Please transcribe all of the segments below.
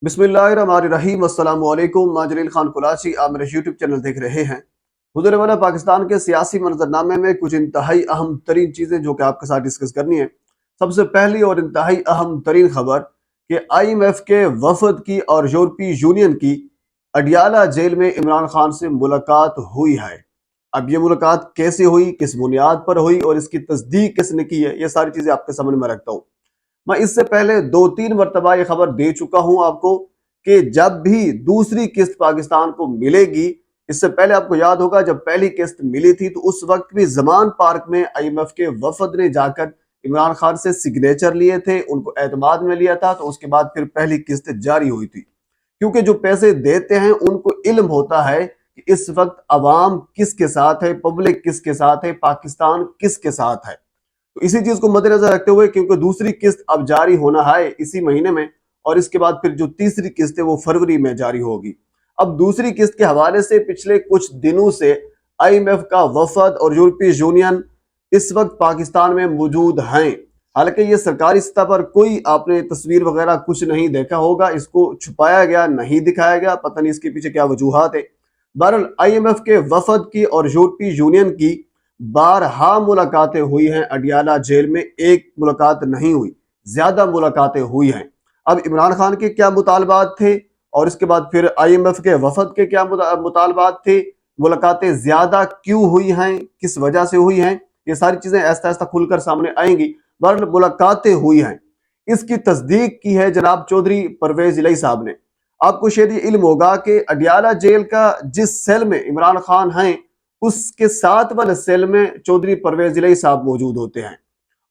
बिस्मिल्लाहिर्रहमानिर्रहीम। अस्सलाम वालेकुम। मैं जलील खान कुलाची, आप मेरे यूट्यूब चैनल देख रहे हैं। हुज़ूर वाला पाकिस्तान के सियासी मंजरनामे में कुछ इंतहाई अहम तरीन चीज़ें जो कि आपके साथ डिस्कस करनी है। सबसे पहली और इंतहाई अहम तरीन खबर कि IMF के वफद की और यूरोपीय यूनियन की अडियाला जेल में इमरान खान से मुलाकात हुई है। अब ये मुलाकात कैसे हुई, किस बुनियाद पर हुई और इसकी तस्दीक किसने की है, ये सारी चीज़ें आपके सामने में रखता हूँ। मैं इससे पहले 2-3 मरतबा ये खबर दे चुका हूं आपको कि जब भी दूसरी किस्त पाकिस्तान को मिलेगी, इससे पहले आपको याद होगा जब पहली किस्त मिली थी तो उस वक्त भी जमान पार्क में IMF के वफद ने जाकर इमरान खान से सिग्नेचर लिए थे, उनको एतमाद में लिया था, तो उसके बाद फिर पहली किस्त जारी हुई थी। क्योंकि जो पैसे देते हैं उनको इल्म होता है कि इस वक्त अवाम किसके साथ है, पब्लिक किसके साथ है, पाकिस्तान किसके साथ है। तो इसी चीज को मद्देनजर रखते हुए, क्योंकि दूसरी किस्त अब जारी होना है इसी महीने में और इसके बाद फिर जो तीसरी किस्त है वो फरवरी में जारी होगी। अब दूसरी किस्त के हवाले से पिछले कुछ दिनों से IMF का वफद और यूरोपीय यूनियन इस वक्त पाकिस्तान में मौजूद हैं। हालांकि ये सरकारी सतह पर कोई आपने तस्वीर वगैरह कुछ नहीं देखा होगा, इसको छुपाया गया, नहीं दिखाया गया, पता नहीं इसके पीछे क्या वजूहात है। बहरहाल IMF के वफद की और यूरोपीय यूनियन की बारहा मुलाकातें हुई हैं अडियाला जेल में, एक मुलाकात नहीं हुई, ज्यादा मुलाकातें हुई हैं। अब इमरान खान के क्या मुतालबात थे और इसके बाद फिर IMF के वफद के क्या मुतालबात थे, मुलाकातें ज्यादा क्यों हुई हैं, किस वजह से हुई हैं, ये सारी चीजें आहिस्ता आहिस्ता खुलकर सामने आएंगी। बहरहाल मुलाकातें हुई हैं, इसकी तस्दीक की है जनाब चौधरी परवेज इलाही साहब ने। आपको शायद ये इल्म होगा कि अडियाला जेल का जिस सेल में इमरान खान हैं उसके साथ वाले सेल में चौधरी परवेज इलाही साहब मौजूद होते हैं।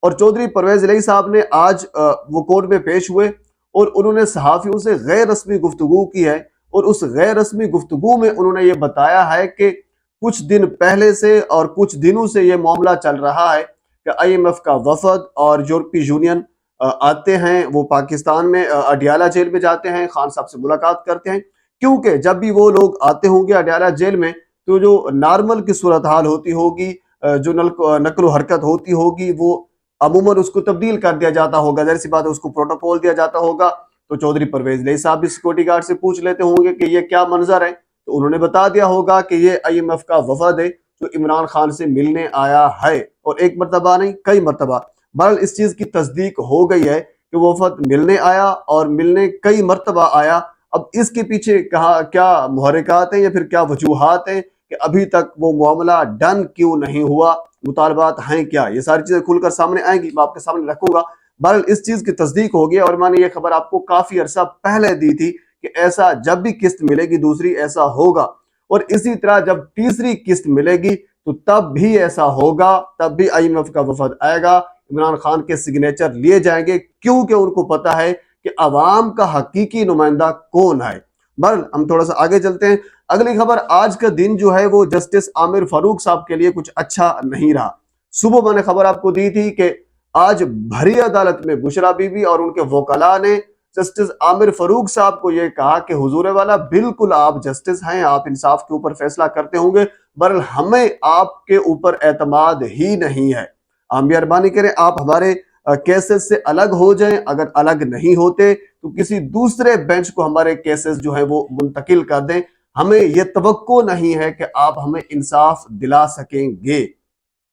और चौधरी परवेज इलाही साहब ने आज वो कोर्ट में पेश हुए और उन्होंने सहाफियों से गैर रस्मी गुफ्तगू की है और उस गैर रस्मी गुफ्तगू में उन्होंने ये बताया है कि कुछ दिन पहले से और कुछ दिनों से ये मामला चल रहा है कि IMF का वफद और यूरोपीय यूनियन आते हैं, वो पाकिस्तान में अडियाला जेल में जाते हैं, खान साहब से मुलाकात करते हैं। क्योंकि जब भी वो लोग आते होंगे अडियाला जेल में तो जो नॉर्मल की सूरत हाल होती होगी, जो नकलो हरकत होती होगी, वो अमूमन उसको तब्दील कर दिया जाता होगा, जैसी बात है उसको प्रोटोकॉल दिया जाता होगा। तो चौधरी परवेज इलाही साहब भी सिक्योरिटी गार्ड से पूछ लेते होंगे कि ये क्या मंजर है, तो उन्होंने बता दिया होगा कि ये IMF का वफद है जो इमरान खान से मिलने आया है, और एक मरतबा नहीं कई मरतबा। बहरहाल इस चीज की तस्दीक हो गई है कि वो वफद मिलने आया और मिलने कई मरतबा आया। अब इसके पीछे कहा क्या मुहर्रिकात हैं या फिर क्या वजूहात हैं कि अभी तक वो मामला डन क्यों नहीं हुआ, मुतालबात हैं क्या, ये सारी चीजें खुलकर सामने आएंगी, मैं आपके सामने रखूंगा। बहरहाल इस चीज की तस्दीक हो गई और मैंने ये खबर आपको काफी अरसा पहले दी थी कि ऐसा जब भी किस्त मिलेगी दूसरी ऐसा होगा, और इसी तरह जब तीसरी किस्त मिलेगी तो तब भी ऐसा होगा, तब भी IMF का वफद आएगा, इमरान खान के सिग्नेचर लिए जाएंगे, क्योंकि उनको पता है कि अवाम का हकीकी नुमाइंदा कौन है। बहरहाल हम थोड़ा सा आगे चलते हैं। अगली खबर, आज का दिन जो है वो जस्टिस आमिर फारूक साहब के लिए कुछ अच्छा नहीं रहा। सुबह मैंने खबर आपको दी थी कि आज भरी अदालत में बुशरा बीबी और उनके वकला ने जस्टिस आमिर फारूक साहब को यह कहा कि हुजूर वाला बिल्कुल आप जस्टिस हैं, आप इंसाफ के ऊपर फैसला करते होंगे, बहरहाल हमें आपके ऊपर एतमाद ही नहीं है, आप मेहरबानी करें आप हमारे केसेस से अलग हो जाएं, अगर अलग नहीं होते तो किसी दूसरे बेंच को हमारे केसेस जो है वो मुंतकिल कर दें, हमें यह तवक्को नहीं है कि आप हमें इंसाफ दिला सकेंगे।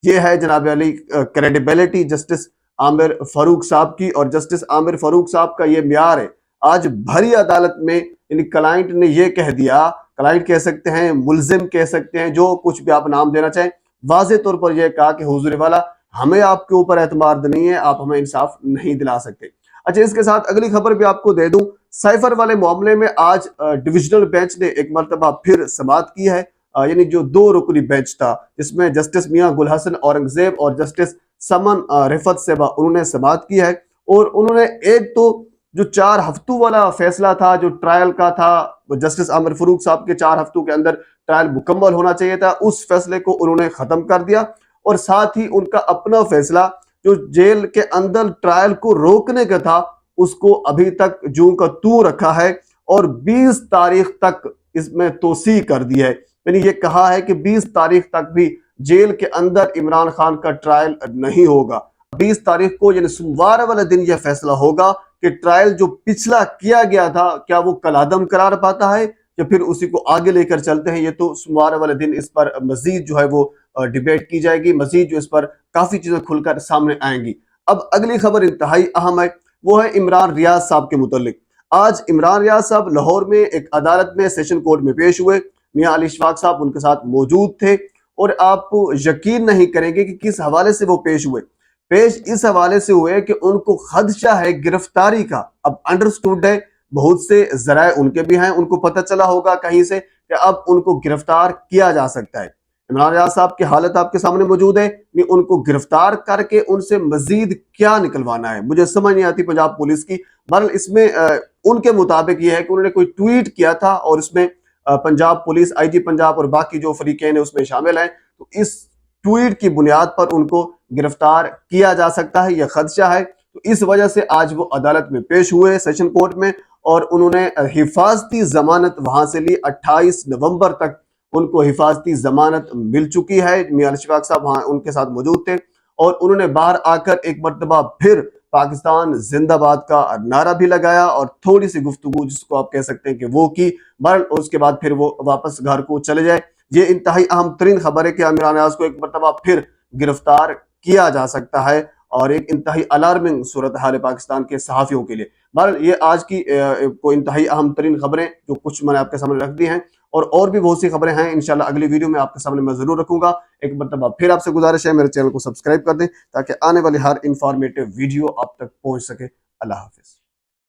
ये है जनाब अली क्रेडिबिलिटी जस्टिस आमिर फारूक साहब की, और जस्टिस आमिर फारूक साहब का ये म्यार है। आज भरी अदालत में इन क्लाइंट ने ये कह दिया, क्लाइंट कह सकते हैं, मुल्जिम कह सकते हैं, जो कुछ भी आप नाम देना चाहें, वाज़े तौर पर यह कहा कि हुजूर वाला हमें आपके ऊपर एतमाद नहीं है, आप हमें इंसाफ नहीं दिला सकते। अच्छा, इसके साथ अगली खबर भी आपको दे दूं, साइफर वाले मामले में आज डिविजनल बेंच ने एक मरतबा फिर समाअत की है। यानी जो 2 रुकनी बेंच था जिसमें जस्टिस मियां गुल हसन औरंगजेब और जस्टिस समन रिफत सेबा, उन्होंने समाअत की है। और उन्होंने एक तो जो 4 हफ्तों वाला फैसला था जो ट्रायल का था, जस्टिस आमिर फारूक साहब के 4 हफ्तों के अंदर ट्रायल मुकम्मल होना चाहिए था, उस फैसले को उन्होंने खत्म कर दिया। और साथ ही उनका अपना फैसला जो जेल के अंदर ट्रायल को रोकने का था उसको अभी तक जूं का तू रखा है और 20 तारीख तक इसमें तोसी कर दी है। यानी ये कहा है कि 20 तारीख तक भी जेल के अंदर इमरान खान का ट्रायल नहीं होगा। 20 तारीख को यानी सोमवार वाले दिन यह फैसला होगा کہ ٹرائل جو پچھلا کیا گیا تھا کیا وہ کالعدم قرار پاتا ہے یا پھر اسی کو آگے لے کر چلتے ہیں. یہ تو سوموار والے دن اس پر مزید جو ہے وہ ڈیبیٹ کی جائے گی، مزید جو اس پر کافی چیزیں کھل کر سامنے آئیں گی. اب اگلی خبر انتہائی اہم ہے، وہ ہے عمران ریاض صاحب کے متعلق. آج عمران ریاض صاحب لاہور میں ایک عدالت میں سیشن کورٹ میں پیش ہوئے. میاں علی اشفاق صاحب ان کے ساتھ موجود تھے، اور آپ یقین نہیں کریں گے کہ کس حوالے سے وہ پیش ہوئے. پیش اس حوالے سے ہوئے کہ ان کو خدشہ ہے گرفتاری کا. اب انڈرسٹوڈ ہے، بہت سے ذرائع ان کے بھی ہیں، ان کو پتہ چلا ہوگا کہیں سے کہ اب ان کو گرفتار کیا جا سکتا ہے. عمران ریاض صاحب کی حالت آپ کے سامنے موجود ہے کہ ان کو گرفتار کر کے ان سے مزید کیا نکلوانا ہے. مجھے سمجھ نہیں آتی پنجاب پولیس کی. بہرحال اس میں ان کے مطابق یہ ہے کہ انہوں نے کوئی ٹویٹ کیا تھا اور اس میں پنجاب پولیس، آئی جی پنجاب اور باقی جو فریقین ہیں اس میں شامل ہیں، تو اس ٹویٹ کی بنیاد پر ان کو گرفتار کیا جا سکتا ہے، یہ خدشہ ہے. تو اس وجہ سے آج وہ عدالت میں پیش ہوئے سیشن کورٹ میں، اور انہوں نے حفاظتی ضمانت وہاں سے لی. 28 نومبر تک ان کو حفاظتی ضمانت مل چکی ہے. میاں علی اشفاق صاحب وہاں ان کے ساتھ موجود تھے، اور انہوں نے باہر آ کر ایک مرتبہ پھر پاکستان زندہ باد کا نعرہ بھی لگایا اور تھوڑی سی گفتگو جس کو آپ کہہ سکتے ہیں کہ وہ کی. بہرحال اس کے بعد پھر وہ واپس گھر کو چلے جائے. یہ انتہائی اہم ترین خبر ہے کہ عمران ریاض کو ایک مرتبہ پھر گرفتار کیا جا سکتا ہے، اور ایک انتہائی الارمنگ صورتحال پاکستان کے صحافیوں کے لیے. بہرحال یہ آج کی کوئی انتہائی اہم ترین خبریں جو کچھ میں نے آپ کے سامنے رکھ دی ہیں، اور بھی بہت سی خبریں ہیں انشاءاللہ اگلی ویڈیو میں آپ کے سامنے میں ضرور رکھوں گا. ایک مرتبہ پھر آپ سے گزارش ہے میرے چینل کو سبسکرائب کر دیں تاکہ آنے والی ہر انفارمیٹیو ویڈیو آپ تک پہنچ سکے. اللہ حافظ.